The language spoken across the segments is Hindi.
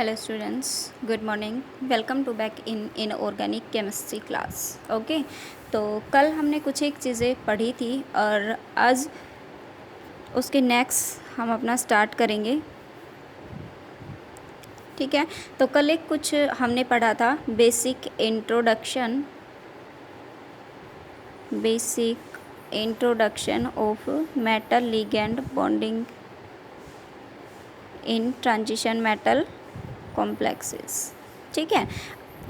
Hello students, good morning. Welcome to back in organic chemistry class. Okay, तो कल हमने कुछ एक चीज़ें पढ़ी थी और आज उसके नेक्स्ट हम अपना स्टार्ट करेंगे। ठीक है, तो कल एक कुछ हमने पढ़ा था basic introduction of metal ligand bonding in transition metal complexes. ठीक है,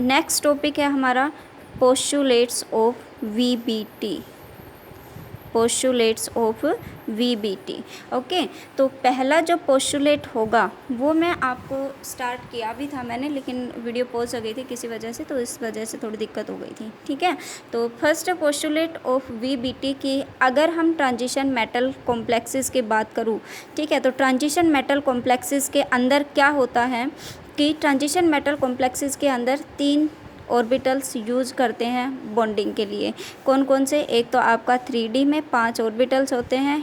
नेक्स्ट टॉपिक है हमारा पोस्टुलेट्स ऑफ वीबीटी। ओके, तो पहला जो पोस्टुलेट होगा वो मैं आपको स्टार्ट किया भी था मैंने, लेकिन वीडियो पॉज हो गई थी किसी वजह से, तो इस वजह से थोड़ी दिक्कत हो गई थी। ठीक है, तो फर्स्ट पोस्टुलेट ऑफ वीबीटी की अगर हम ट्रांजिशन मेटल कॉम्प्लेक्सेस की बात करूँ, ठीक है, तो ट्रांजिशन मेटल कॉम्प्लेक्सेस के अंदर क्या होता है कि ट्रांजिशन मेटल कॉम्प्लेक्सेस के अंदर 3 ऑर्बिटल्स यूज करते हैं बॉन्डिंग के लिए। कौन कौन से? एक तो आपका 3D में 5 ऑर्बिटल्स होते हैं,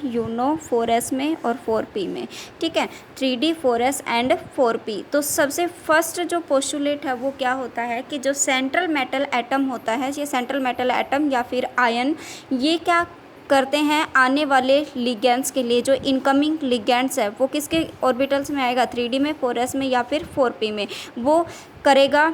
4s में और 4p में। ठीक है, 3D 4s एंड 4p। तो सबसे फर्स्ट जो पोस्टुलेट है वो क्या होता है कि जो सेंट्रल मेटल एटम होता है, ये सेंट्रल मेटल एटम या फिर आयन, ये क्या करते हैं आने वाले लिगेंड्स के लिए, जो इनकमिंग लिगेंड्स है वो किसके ऑर्बिटल्स में आएगा? 3D में, 4s में या फिर 4p में। वो करेगा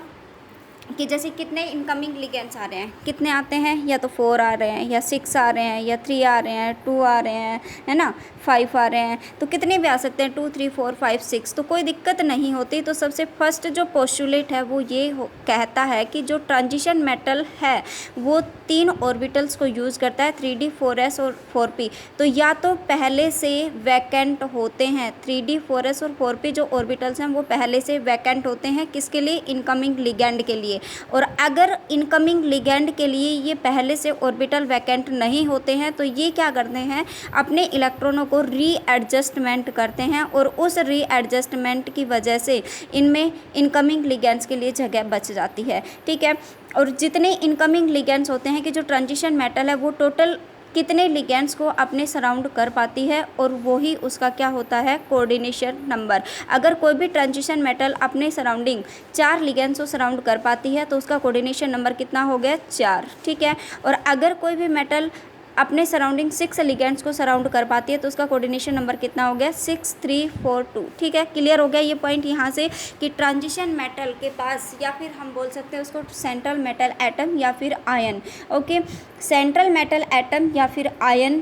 कि जैसे कितने इनकमिंग लिगेंड्स आ रहे हैं, कितने आते हैं, या तो 4 आ रहे हैं या 6 आ रहे हैं या 3 आ रहे हैं, 2 आ रहे हैं, है ना, 5 आ रहे हैं, तो कितने भी आ सकते हैं, 2 3 4 5 6, तो कोई दिक्कत नहीं होती। तो सबसे फर्स्ट जो पोस्टुलेट है वो ये कहता है कि जो ट्रांजिशन मेटल है वो 3 ऑर्बिटल्स को यूज़ करता है, 3D 4s और 4p। तो या तो पहले से वैकेंट होते हैं, 3D 4s और 4p जो ऑर्बिटल्स हैं वो पहले से वैकेंट होते हैं, किसके लिए? इनकमिंग लिगेंड के लिए। और अगर इनकमिंग लिगेंड के लिए ये पहले से ऑर्बिटल वैकेंट नहीं होते हैं तो ये क्या करते हैं, अपने इलेक्ट्रॉनों को रीएडजस्टमेंट करते हैं, और उस रीएडजस्टमेंट की वजह से इनमें इनकमिंग लिगेंड्स के लिए जगह बच जाती है। ठीक है, और जितने इनकमिंग लिगेंड्स होते हैं कि जो ट्रांजिशन मेटल है वो टोटल कितने लिगेंड्स को अपने सराउंड कर पाती है, और वही उसका क्या होता है? Coordination number. अगर कोई भी ट्रांजिशन मेटल अपने सराउंडिंग 4 लिगेंड्स को सराउंड कर पाती है तो उसका कोऑर्डिनेशन नंबर कितना हो गया? 4। ठीक है, और अगर कोई भी मेटल अपने सराउंडिंग 6 लिगेंड्स को सराउंड कर पाती है तो उसका कोऑर्डिनेशन नंबर कितना हो गया? 6 3 4 2। ठीक है, क्लियर हो गया ये पॉइंट यहाँ से कि ट्रांजिशन मेटल के पास, या फिर हम बोल सकते हैं उसको सेंट्रल मेटल एटम या फिर ion. Okay, central metal atom या फिर आयन,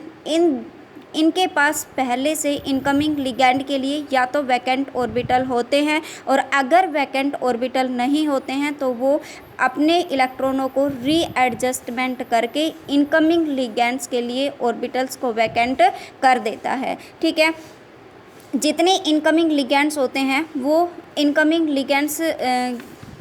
इनके पास पहले से इनकमिंग लिगेंड के लिए या तो वैकेंट ऑर्बिटल होते हैं, और अगर वैकेंट ऑर्बिटल नहीं होते हैं तो वो अपने इलेक्ट्रॉनों को रीएडजस्टमेंट करके इनकमिंग लिगेंड्स के लिए ऑर्बिटल्स को वैकेंट कर देता है। ठीक है, जितने इनकमिंग लिगेंड्स होते हैं वो इनकमिंग लिगेंड्स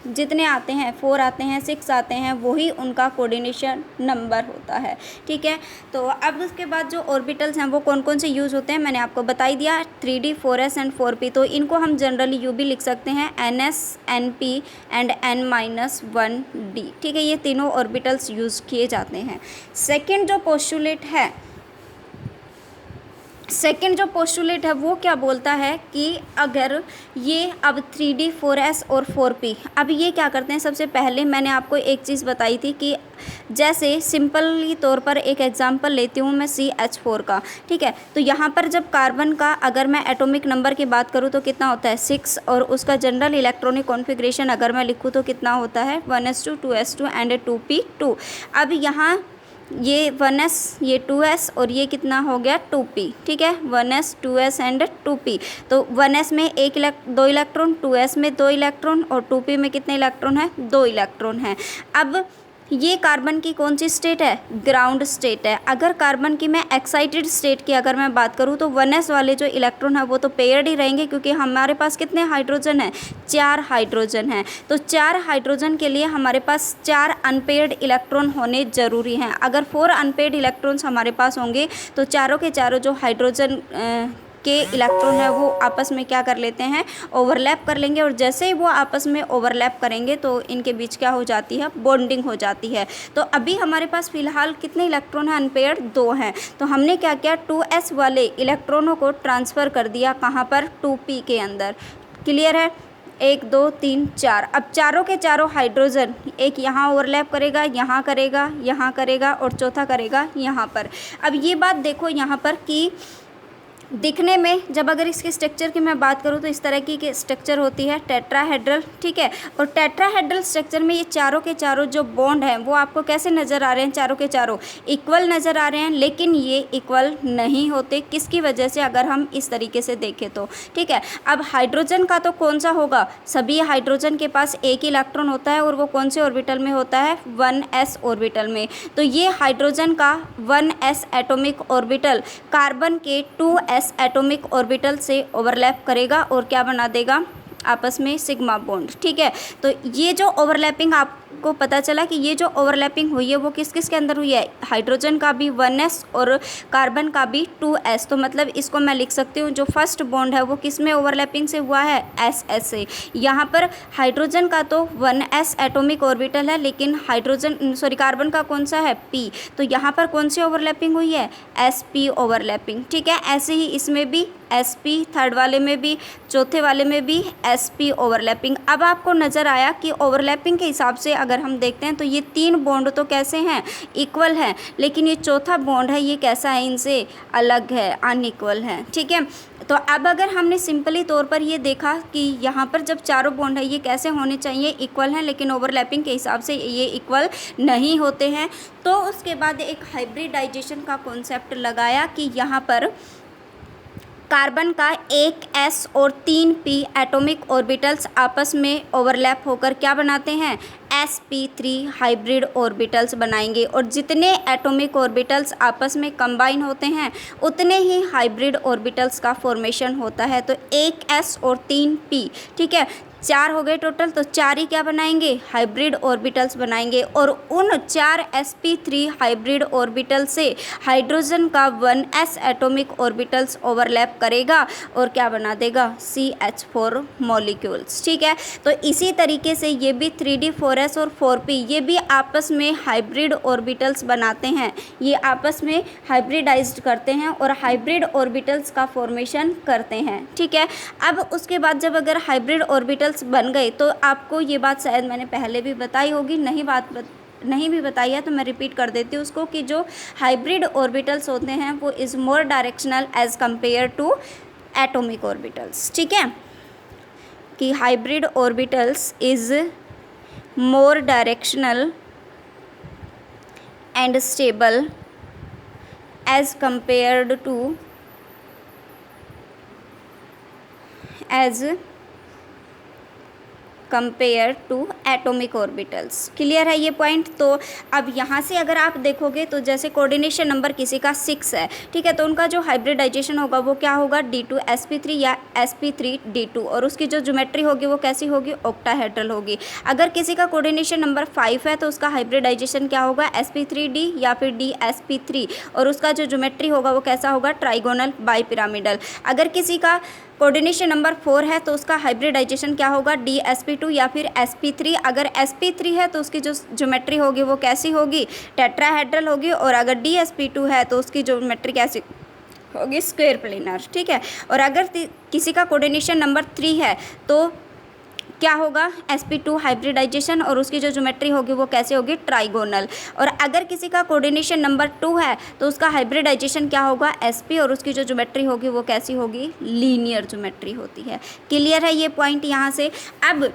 जितने आते हैं, 4 आते हैं, 6 आते हैं, वही उनका कोऑर्डिनेशन नंबर होता है। ठीक है, तो अब उसके बाद जो ऑर्बिटल्स हैं वो कौन कौन से यूज़ होते हैं मैंने आपको बता ही दिया, 3D 4s एंड 4p। तो इनको हम जनरली यूँ भी लिख सकते हैं, NS NP एंड N-1D। ठीक है, ये तीनों ऑर्बिटल्स यूज़ किए जाते हैं। सेकेंड जो पोस्टुलेट है वो क्या बोलता है कि अगर ये अब 3D 4s और 4p, अब ये क्या करते हैं? सबसे पहले मैंने आपको एक चीज़ बताई थी कि जैसे सिंपली तौर पर एक एग्जांपल लेती हूँ मैं CH4 का। ठीक है, तो यहाँ पर जब कार्बन का अगर मैं एटॉमिक नंबर की बात करूँ तो कितना होता है? 6, और उसका जनरल इलेक्ट्रॉनिक कॉन्फ़िगरेशन अगर मैं लिखूँ तो कितना होता है? 1s2 2s2 and 2p2। अब यहाँ ये 1s, ये 2s, और ये कितना हो गया? 2p। ठीक है, 1s 2s एंड 2p। तो 1s में 2 इलेक्ट्रॉन, 2s में 2 इलेक्ट्रॉन, और 2p में कितने इलेक्ट्रॉन है? 2 इलेक्ट्रॉन हैं। अब ये कार्बन की कौन सी स्टेट है? ग्राउंड स्टेट है। अगर कार्बन की मैं एक्साइटेड स्टेट की अगर मैं बात करूँ तो 1s वाले जो इलेक्ट्रॉन है वो तो पेयर्ड ही रहेंगे, क्योंकि हमारे पास कितने हाइड्रोजन है? 4 हाइड्रोजन हैं। तो 4 हाइड्रोजन के लिए हमारे पास 4 अनपेयर्ड इलेक्ट्रॉन होने ज़रूरी हैं। अगर 4 अनपेयर्ड इलेक्ट्रॉन्स हमारे पास होंगे तो चारों के चारों जो हाइड्रोजन के इलेक्ट्रॉन है वो आपस में क्या कर लेते हैं? ओवरलैप कर लेंगे, और जैसे ही वो आपस में ओवरलैप करेंगे तो इनके बीच क्या हो जाती है? बॉन्डिंग हो जाती है। तो अभी हमारे पास फिलहाल कितने इलेक्ट्रॉन हैं अनपेयर्ड? 2 हैं। तो हमने क्या किया? 2s वाले इलेक्ट्रॉनों को ट्रांसफ़र कर दिया कहाँ पर? 2p के अंदर। क्लियर है? 1 2 3 4। अब चारों के चारों हाइड्रोजन, एक यहाँ ओवरलैप करेगा, यहाँ करेगा, यहाँ करेगा और चौथा करेगा यहाँ पर। अब ये बात देखो यहाँ पर कि दिखने में, जब अगर इसके स्ट्रक्चर की मैं बात करूँ तो इस तरह की स्ट्रक्चर होती है टेट्राहेड्रल, ठीक है। और टेट्राहेड्रल स्ट्रक्चर में ये चारों के चारों जो बॉन्ड हैं वो आपको कैसे नज़र आ रहे हैं, चारों के चारों इक्वल नज़र आ रहे हैं, लेकिन ये इक्वल नहीं होते। किसकी वजह से, अगर हम इस तरीके से देखें तो, ठीक है। अब हाइड्रोजन का तो कौन सा होगा, सभी हाइड्रोजन के पास एक ही इलेक्ट्रॉन होता है और वो कौन से ऑर्बिटल में होता है, 1s ऑर्बिटल में। तो ये हाइड्रोजन का 1s एटॉमिक ऑर्बिटल कार्बन के 2s एटॉमिक ऑर्बिटल से ओवरलैप करेगा और क्या बना देगा, आपस में सिग्मा बॉन्ड, ठीक है। तो ये जो ओवरलैपिंग आपको पता चला कि ये जो ओवरलैपिंग हुई है वो किस किस के अंदर हुई है, हाइड्रोजन का भी 1s और कार्बन का भी 2s। तो मतलब इसको मैं लिख सकती हूँ जो फर्स्ट बॉन्ड है वो किस में ओवरलैपिंग से हुआ है, ss से। यहाँ पर हाइड्रोजन का तो 1s एटॉमिक ऑर्बिटल है, लेकिन कार्बन का कौन सा है, p। तो यहाँ पर कौन सी ओवरलैपिंग हुई है, sp ओवरलैपिंग, ठीक है। ऐसे ही इसमें भी sp, थर्ड वाले में भी, चौथे वाले में भी sp ओवरलैपिंग। अब आपको नज़र आया कि ओवरलैपिंग के हिसाब से अगर हम देखते हैं तो ये 3 बॉन्ड तो कैसे हैं, इक्वल हैं, लेकिन ये चौथा बॉन्ड है ये कैसा है, इनसे अलग है, अनइक्वल है, ठीक है। तो अब अगर हमने सिंपली तौर पर ये देखा कि यहाँ पर जब चारों बॉन्ड है ये कैसे होने चाहिए, इक्वल हैं, लेकिन ओवरलैपिंग के हिसाब से ये इक्वल नहीं होते हैं। तो उसके बाद एक हाइब्रिडाइजेशन का कॉन्सेप्ट लगाया कि यहाँ पर कार्बन का 1s और 3p एटॉमिक ऑर्बिटल्स आपस में ओवरलैप होकर क्या बनाते हैं, sp3 हाइब्रिड ऑर्बिटल्स बनाएंगे। और जितने एटॉमिक ऑर्बिटल्स आपस में कंबाइन होते हैं उतने ही हाइब्रिड ऑर्बिटल्स का फॉर्मेशन होता है। तो 1s और 3p, ठीक है, 4 हो गए टोटल, तो 4 ही क्या बनाएंगे, हाइब्रिड ऑर्बिटल्स बनाएंगे। और उन 4 sp3 हाइब्रिड ऑर्बिटल से हाइड्रोजन का 1s एटॉमिक ऑर्बिटल्स ओवरलैप करेगा और क्या बना देगा, CH4 मॉलिक्यूल्स, ठीक है। तो इसी तरीके से ये भी 3d 4s और 4p ये भी आपस में हाइब्रिड ऑर्बिटल्स बनाते हैं, ये आपस में हाइब्रिडाइज्ड करते हैं और हाइब्रिड ऑर्बिटल्स का फॉर्मेशन करते हैं, ठीक है। अब उसके बाद जब अगर हाइब्रिड ऑर्बिटल बन गए तो आपको ये बात शायद मैंने पहले भी बताई होगी, नहीं भी बताई है तो मैं रिपीट कर देती हूँ उसको, कि जो हाइब्रिड ऑर्बिटल्स होते हैं वो is more directional as compare to atomic orbitals, ठीक है, कि hybrid orbitals is more directional and stable as compared to compare to atomic orbitals. Clear है ये पॉइंट। तो अब यहाँ से अगर आप देखोगे तो जैसे कोऑर्डिनेशन नंबर किसी का 6 है, ठीक है, तो उनका जो हाइब्रिडाइजेशन होगा वो क्या होगा, D2sp3 या sp3d2, और उसकी जो ज्योमेट्री होगी वो कैसी होगी, ऑक्टाहेड्रल होगी। अगर किसी का कोऑर्डिनेशन नंबर 5 है तो उसका हाइब्रिडाइजेशन क्या होगा, sp3d या फिर dsp3, और उसका जो ज्योमेट्री होगा वो कैसा होगा, ट्राइगोनल बाईपिरामिडल। अगर किसी का कोऑर्डिनेशन नंबर 4 है तो उसका हाइब्रिडाइजेशन क्या होगा, dsp2 या फिर sp3। अगर sp3 है तो उसकी जो ज्योमेट्री होगी वो कैसी होगी, टेट्राहेड्रल होगी, और अगर dsp2 है तो उसकी ज्योमेट्री कैसी होगी, स्क्वायर प्लेनर, ठीक है। और अगर किसी का कोऑर्डिनेशन नंबर 3 है तो क्या होगा, sp2 हाइब्रिडाइजेशन, और उसकी जो ज्योमेट्री होगी वो कैसे होगी, ट्राइगोनल। और अगर किसी का कोऑर्डिनेशन नंबर 2 है तो उसका हाइब्रिडाइजेशन क्या होगा, sp, और उसकी जो ज्योमेट्री होगी वो कैसी होगी, लीनियर ज्योमेट्री होती है। क्लियर है ये पॉइंट यहाँ से। अब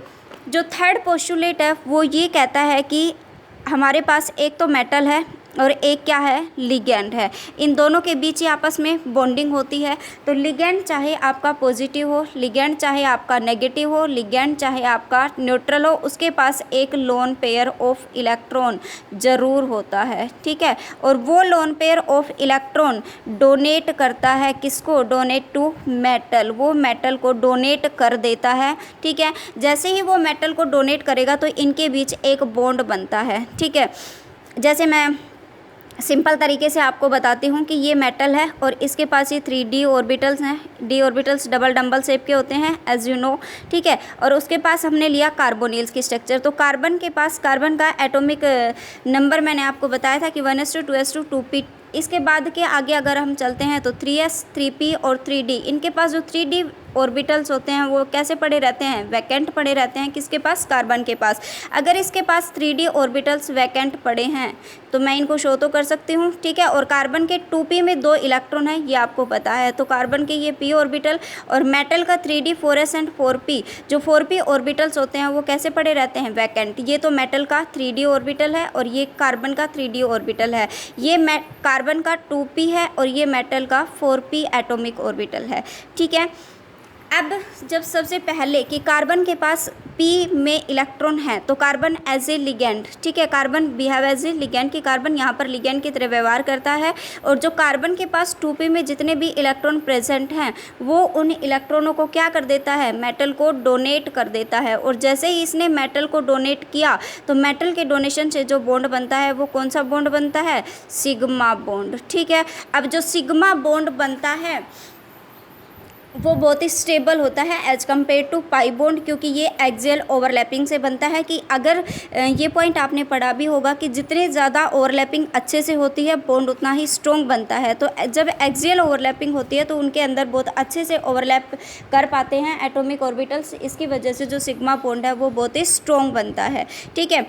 जो थर्ड पोस्टुलेट है वो ये कहता है कि हमारे पास एक तो मेटल है और एक क्या है, लिगेंड है, इन दोनों के बीच ही आपस में बॉन्डिंग होती है। तो लिगेंड चाहे आपका पॉजिटिव हो, लिगेंड चाहे आपका नेगेटिव हो, लिगेंड चाहे आपका न्यूट्रल हो, उसके पास एक लोन पेयर ऑफ इलेक्ट्रॉन ज़रूर होता है, ठीक है। और वो lone pair of electron donate करता है किसको, डोनेट टू मेटल, वो मेटल को डोनेट कर देता है, ठीक है। जैसे ही वो मेटल को डोनेट करेगा तो इनके बीच एक बॉन्ड बनता है, ठीक है। जैसे मैं सिंपल तरीके से आपको बताती हूँ कि ये मेटल है और इसके पास ये 3d ऑर्बिटल्स हैं, d ऑर्बिटल्स डबल शेप के होते हैं एज यू नो, ठीक है। और उसके पास हमने लिया कार्बोनिल्स की स्ट्रक्चर। तो कार्बन के पास कार्बन का एटॉमिक नंबर मैंने आपको बताया था कि 1s2 2s2 2p। इसके बाद के आगे अगर हम चलते हैं तो 3s 3p और 3d, इनके पास जो 3d ऑर्बिटल्स होते हैं वो कैसे पड़े रहते हैं, वैकेंट पड़े रहते हैं। किसके पास, कार्बन के पास। अगर इसके पास 3d ऑर्बिटल्स वैकेंट पड़े हैं तो मैं इनको शो तो कर सकती हूँ, ठीक है। और कार्बन के 2p में 2 इलेक्ट्रॉन है, ये आपको पता है। तो कार्बन के ये p ऑर्बिटल और मेटल का 3d 4s एंड 4p, जो 4p ऑर्बिटल्स होते हैं वो कैसे पड़े रहते हैं, वैकेंट। ये तो मेटल का 3d ऑर्बिटल है और ये कार्बन का 3d ऑर्बिटल है। ये कार्बन का 2p है और ये मेटल का 4p एटॉमिक ऑर्बिटल है, ठीक है। अब जब सबसे पहले कि कार्बन के पास p में इलेक्ट्रॉन है तो कार्बन एज ए लिगेंड, ठीक है, carbon behave as a ligand कि कार्बन यहाँ पर लिगेंड की तरह व्यवहार करता है। और जो कार्बन के पास 2p में जितने भी इलेक्ट्रॉन प्रेजेंट हैं वो उन इलेक्ट्रॉनों को क्या कर देता है, मेटल को डोनेट कर देता है। और जैसे ही इसने मेटल को डोनेट किया तो मेटल के डोनेशन से जो बॉन्ड बनता है वो कौन सा बॉन्ड बनता है, सिग्मा बॉन्ड, ठीक है। अब जो सिग्मा बॉन्ड बनता है वो बहुत ही स्टेबल होता है as compared to pi bond, क्योंकि ये एक्सियल ओवरलैपिंग से बनता है। कि अगर ये पॉइंट आपने पढ़ा भी होगा कि जितने ज़्यादा ओवरलैपिंग अच्छे से होती है बॉन्ड उतना ही स्ट्रॉन्ग बनता है। तो जब एक्सियल ओवरलैपिंग होती है तो उनके अंदर बहुत अच्छे से ओवरलैप कर पाते हैं एटॉमिक ऑर्बिटल्स, इसकी वजह से जो सिग्मा बॉन्ड है वो बहुत ही स्ट्रॉन्ग बनता है, ठीक है।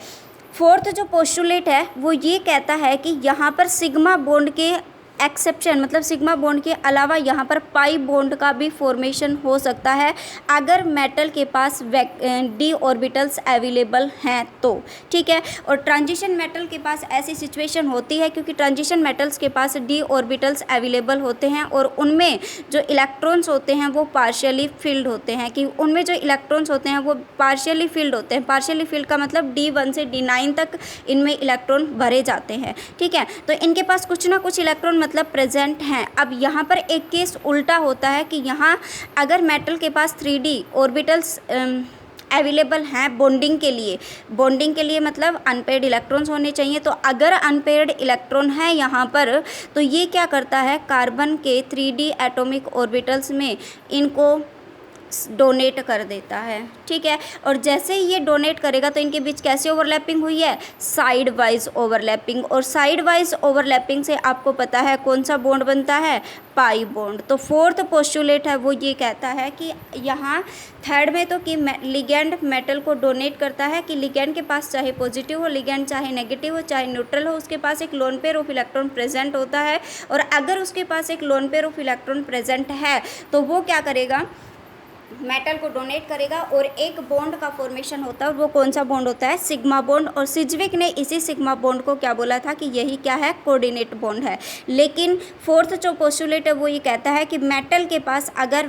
फोर्थ जो पोस्टुलेट है वो ये कहता है कि यहाँ पर सिग्मा बॉन्ड के एक्सेप्शन, मतलब सिग्मा बॉन्ड के अलावा यहाँ पर पाई बॉन्ड का भी फॉर्मेशन हो सकता है अगर मेटल के पास डी ऑर्बिटल्स अवेलेबल हैं तो, ठीक है। और ट्रांजिशन मेटल के पास ऐसी सिचुएशन होती है क्योंकि ट्रांजिशन मेटल्स के पास डी ऑर्बिटल्स अवेलेबल होते हैं और उनमें जो इलेक्ट्रॉन्स होते हैं वो पार्शियली फिल्ड होते हैं। कि उनमें जो इलेक्ट्रॉन्स होते हैं वो पार्शियली फिल्ड होते हैं। पार्शियली फिल्ड का मतलब D1 से D9 तक इनमें इलेक्ट्रॉन भरे जाते हैं, ठीक है। तो इनके पास कुछ ना कुछ इलेक्ट्रॉन मतलब प्रेजेंट हैं। अब यहाँ पर एक केस उल्टा होता है कि यहाँ अगर मेटल के पास 3d ऑर्बिटल्स अवेलेबल हैं बॉन्डिंग के लिए मतलब अनपेयर्ड इलेक्ट्रॉन्स होने चाहिए। तो अगर अनपेयर्ड इलेक्ट्रॉन है यहाँ पर तो ये क्या करता है, कार्बन के 3d एटॉमिक ऑर्बिटल्स में इनको डोनेट कर देता है, ठीक है। और जैसे ही ये डोनेट करेगा तो इनके बीच कैसी ओवरलैपिंग हुई है, साइड वाइज ओवरलैपिंग। और साइड वाइज ओवरलैपिंग से आपको पता है कौन सा बॉन्ड बनता है, पाई बॉन्ड। तो फोर्थ पोस्टुलेट है वो ये कहता है कि यहाँ थर्ड में तो कि लिगेंड मेटल को डोनेट करता है कि लिगेंड के पास चाहे पॉजिटिव हो लिगेंड, चाहे नेगेटिव हो, चाहे न्यूट्रल हो, उसके पास एक lone pair of electron present होता है। और अगर उसके पास एक lone pair of electron present है तो वो क्या करेगा, मेटल को डोनेट करेगा और एक बॉन्ड का फॉर्मेशन होता है। और वो कौन सा बॉन्ड होता है, सिग्मा बॉन्ड। और सिज्विक ने इसी सिग्मा बॉन्ड को क्या बोला था कि यही क्या है, कोऑर्डिनेट बॉन्ड है। लेकिन फोर्थ जो पोस्टुलेट है वो ये कहता है कि मेटल के पास अगर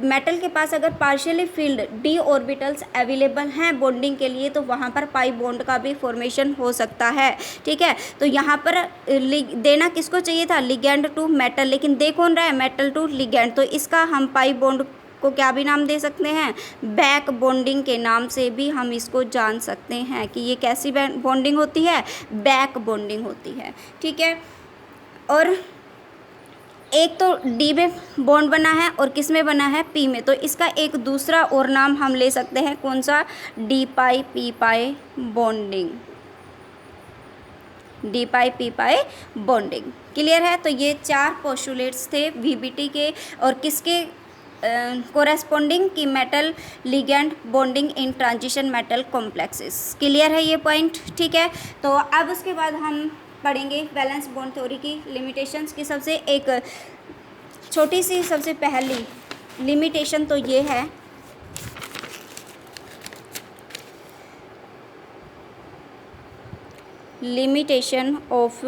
मेटल के पास अगर partially field D orbitals available हैं बॉन्डिंग के लिए तो वहाँ पर पाई बॉन्ड का भी फॉर्मेशन हो सकता है, ठीक है। तो यहाँ पर देना किसको चाहिए था, लिगेंड टू मेटल, लेकिन दे कौन रहा है, मेटल टू लिगेंड। तो इसका हम पाई बॉन्ड को क्या भी नाम दे सकते हैं, बैक बॉन्डिंग के नाम से भी हम इसको जान सकते हैं कि ये कैसी बॉन्डिंग होती है, बैक बॉन्डिंग होती है, ठीक है। और एक तो डी में बॉन्ड बना है और किस में बना है, पी में। तो इसका एक दूसरा और नाम हम ले सकते हैं, कौन सा, डी पाई पी पाई बॉन्डिंग, डी पाई पी पाई बॉन्डिंग। क्लियर है। तो ये 4 पोस्टुलेट्स थे वीबीटी के और किसके कोरेस्पोंडिंग की metal ligand bonding in transition metal complexes. Clear है ये पॉइंट, ठीक है। तो अब उसके बाद हम पढ़ेंगे वैलेंस बॉन्ड थ्योरी की लिमिटेशंस की। सबसे एक छोटी सी सबसे पहली लिमिटेशन तो ये है limitation of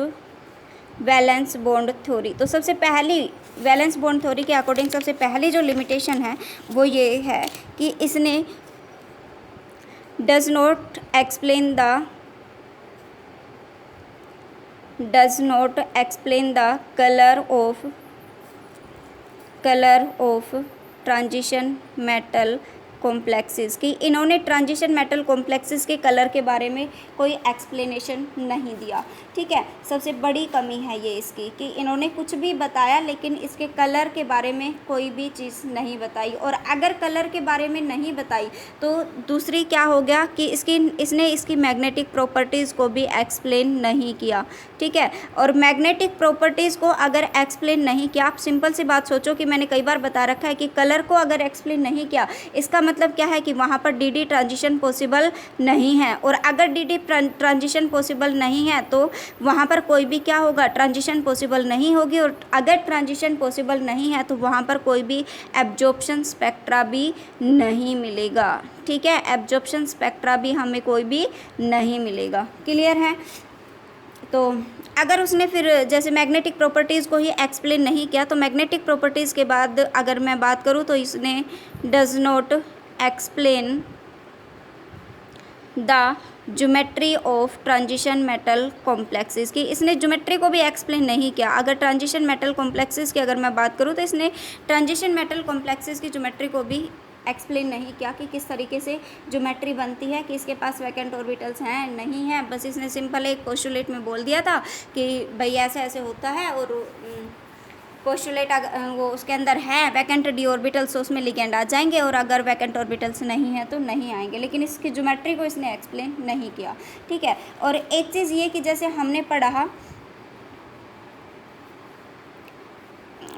valence bond theory. तो सबसे पहली वैलेंस बॉन्ड थ्योरी के अकॉर्डिंग सबसे पहली जो लिमिटेशन है वो ये है कि इसने does not explain the colour of transition metal complexes की इन्होंने ट्रांजिशन मेटल कॉम्प्लेक्सेस के कलर के बारे में कोई एक्सप्लेनेशन नहीं दिया। ठीक है, सबसे बड़ी कमी है ये इसकी कि इन्होंने कुछ भी बताया लेकिन इसके कलर के बारे में कोई भी चीज़ नहीं बताई। और अगर कलर के बारे में नहीं बताई तो दूसरी क्या हो गया कि इसने इसकी मैग्नेटिक प्रॉपर्टीज़ को भी एक्सप्लेन नहीं किया। ठीक है, और मैग्नेटिक प्रॉपर्टीज़ को अगर एक्सप्लेन नहीं किया, आप सिंपल सी बात सोचो कि मैंने कई बार बता रखा है कि कलर को अगर एक्सप्लेन नहीं किया इसका मतलब क्या है कि वहाँ पर डी ट्रांजिशन पॉसिबल नहीं है। और अगर डी ट्रांजिशन पॉसिबल नहीं है तो वहाँ पर कोई भी क्या होगा, ट्रांजिशन पॉसिबल नहीं होगी। और अगर ट्रांजिशन पॉसिबल नहीं है तो वहाँ पर कोई भी एब्जॉर्प्शन स्पेक्ट्रा भी नहीं मिलेगा। ठीक है, एब्जॉर्प्शन स्पेक्ट्रा भी हमें कोई भी नहीं मिलेगा। क्लियर है? तो अगर उसने फिर जैसे मैग्नेटिक प्रॉपर्टीज़ को ही एक्सप्लेन नहीं किया तो मैग्नेटिक प्रॉपर्टीज़ के बाद अगर मैं बात करूँ तो इसने does not explain the geometry of transition metal complexes की, इसने ज्योमेट्री को भी एक्सप्लेन नहीं किया। अगर ट्रांजिशन मेटल कॉम्प्लेक्सेस की अगर मैं बात करूँ तो इसने ट्रांजिशन मेटल कॉम्प्लेक्सेस की ज्योमेट्री को भी एक्सप्लेन नहीं किया कि किस तरीके से ज्योमेट्री बनती है, कि इसके पास वैकेंट ऑर्बिटल्स हैं नहीं हैं। बस इसने सिंपल एक पोस्टुलेट में बोल दिया था कि भाई ऐसे ऐसे होता है और पोस्टुलेट वो उसके अंदर है वैकेंट डी ऑर्बिटल्स तो उसमें लिगेंड आ जाएंगे, और अगर वैकेंट ऑर्बिटल्स नहीं है तो नहीं आएंगे। लेकिन इसकी ज्योमेट्री को इसने एक्सप्लेन नहीं किया। ठीक है, और एक चीज़ ये कि जैसे हमने पढ़ा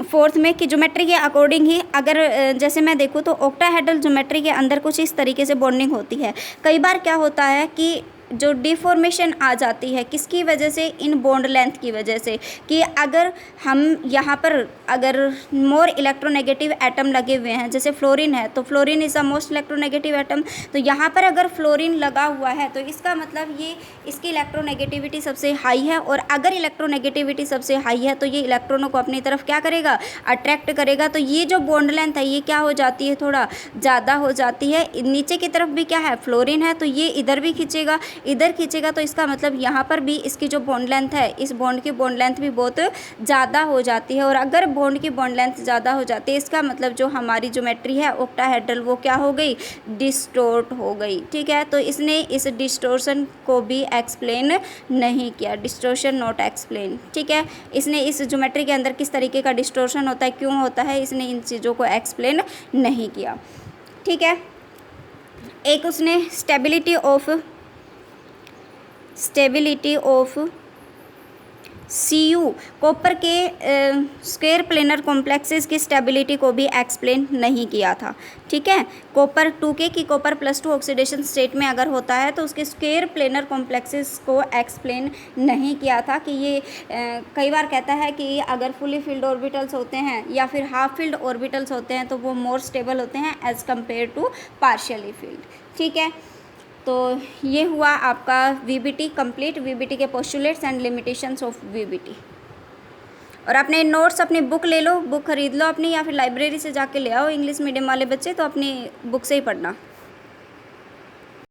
फोर्थ में कि ज्योमेट्री के अकॉर्डिंग ही अगर जैसे मैं देखूँ तो ऑक्टाहेड्रल ज्योमेट्री के अंदर कुछ इस तरीके से बॉन्डिंग होती है। कई बार क्या होता है कि जो डिफॉर्मेशन आ जाती है किसकी वजह से, इन बॉन्ड लेंथ की वजह से, कि अगर हम यहाँ पर अगर मोर इलेक्ट्रोनेगेटिव एटम लगे हुए हैं, जैसे फ्लोरीन है तो fluorine is the most electronegative atom, तो यहाँ पर अगर फ्लोरीन लगा हुआ है तो इसका मतलब ये इसकी इलेक्ट्रोनेगेटिविटी सबसे हाई है। और अगर इलेक्ट्रोनेगेटिविटी सबसे हाई है तो ये इलेक्ट्रॉनों को अपनी तरफ क्या करेगा, अट्रैक्ट करेगा। तो ये जो बॉन्ड लेंथ है ये क्या हो जाती है, थोड़ा ज़्यादा हो जाती है। नीचे की तरफ भी क्या है, फ्लोरीन है, तो ये इधर भी खींचेगा, इधर खींचेगा, तो इसका मतलब यहाँ पर भी इसकी जो बॉन्ड लेंथ है, इस बॉन्ड की बॉन्ड लेंथ भी बहुत ज़्यादा हो जाती है। और अगर बॉन्ड की बॉन्ड लेंथ ज़्यादा हो जाती है इसका मतलब जो हमारी ज्योमेट्री है ऑक्टाहेड्रल वो क्या हो गई, डिस्टोर्ट हो गई। ठीक है, तो इसने इस डिस्टोर्शन को भी एक्सप्लेन नहीं किया, डिस्टोर्शन नॉट एक्सप्लेन। ठीक है, इसने इस ज्योमेट्री के अंदर किस तरीके का डिस्टोर्शन होता है, क्यों होता है, इसने इन चीज़ों को एक्सप्लेन नहीं किया। ठीक है, एक उसने स्टेबिलिटी ऑफ CU कॉपर के स्क्वायर प्लेनर कॉम्प्लेक्सेस की स्टेबिलिटी को भी एक्सप्लेन नहीं किया था। ठीक है, कॉपर 2K की कॉपर +2 ऑक्सीडेशन स्टेट में अगर होता है तो उसके स्क्वायर प्लेनर कॉम्प्लेक्सेस को एक्सप्लेन नहीं किया था कि ये कई बार कहता है कि अगर फुली फील्ड ऑर्बिटल्स होते हैं या फिर हाफ फील्ड ऑर्बिटल्स होते हैं तो वो मोर स्टेबल होते हैं as compared to partially filled. ठीक है, तो ये हुआ आपका VBT कंप्लीट, VBT के postulates and limitations of VBT। और अपने नोट्स अपनी बुक ले लो, बुक खरीद लो अपनी, या फिर लाइब्रेरी से जाके ले आओ। इंग्लिश मीडियम वाले बच्चे तो अपनी बुक से ही पढ़ना।